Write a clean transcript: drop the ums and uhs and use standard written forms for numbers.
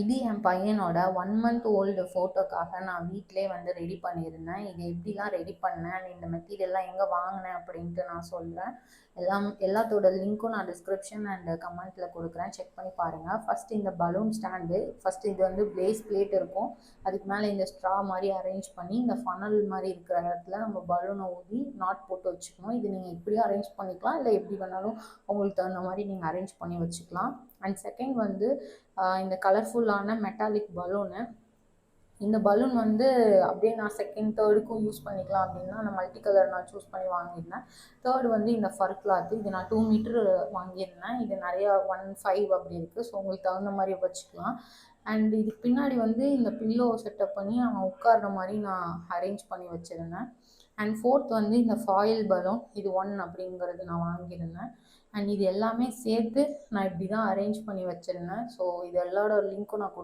இது என் பையனோட 1 month old ஃபோட்டோக்காக நான் வீட்டிலே வந்து ரெடி பண்ணியிருந்தேன். இது எப்படிலாம் ரெடி பண்ணேன், அண்ட் இந்த மெட்டீரியல்லாம் எங்கே வாங்கினேன் அப்படின்ட்டு நான் சொல்கிறேன். எல்லாத்தோட லிங்க்கும் நான் டிஸ்கிரிப்ஷன் அண்ட் கமெண்ட்டில் கொடுக்குறேன், செக் பண்ணி பாருங்கள். ஃபஸ்ட்டு இந்த பலூன் ஸ்டாண்டு, ஃபஸ்ட்டு இது வந்து பேஸ் பிளேட் இருக்கும், அதுக்கு மேலே இந்த ஸ்ட்ரா மாதிரி அரேஞ்ச் பண்ணி இந்த ஃபனல் மாதிரி இருக்கிற இடத்துல நம்ம பலூனை ஊதி நாட் போட்டு வச்சுக்கணும். இது நீங்கள் இப்படியும் அரேஞ்ச் பண்ணிக்கலாம், இல்லை எப்படி வேணாலும் உங்களுக்கு தகுந்த மாதிரி நீங்கள் அரேஞ்ச் பண்ணி வச்சுக்கலாம். அண்ட் செகண்ட் வந்து இந்த கலர்ஃபுல்லான மெட்டாலிக் பலூனு. இந்த பலூன் வந்து அப்படியே நான் செகண்ட் தேர்டுக்கும் யூஸ் பண்ணிக்கலாம் அப்படின்னா நான் மல்டி கலர் நான் சூஸ் பண்ணி வாங்கியிருந்தேன். தேர்டு வந்து இந்த ஃபர் கிளாத்து, இது நான் 2 மீட்டர் வாங்கியிருந்தேன். இது நிறையா 1.5 அப்படி இருக்குது. ஸோ உங்களுக்கு தகுந்த மாதிரி வச்சுக்கலாம். அண்ட் இதுக்கு பின்னாடி வந்து இந்த பில்லோ செட்டப் பண்ணி அவன் உட்கார்ற மாதிரி நான் அரேஞ்ச் பண்ணி வச்சுருந்தேன். அண்ட் ஃபோர்த் வந்து இந்த ஃபாயில் பலூன், இது 1 அப்படிங்கிறது நான் வாங்கியிருந்தேன். அண்ட் இது எல்லாமே சேர்த்து நான் இப்படி தான் அரேஞ்ச் பண்ணி வச்சுருந்தேன். ஸோ இது எல்லாரோட லிங்க்கும் நான்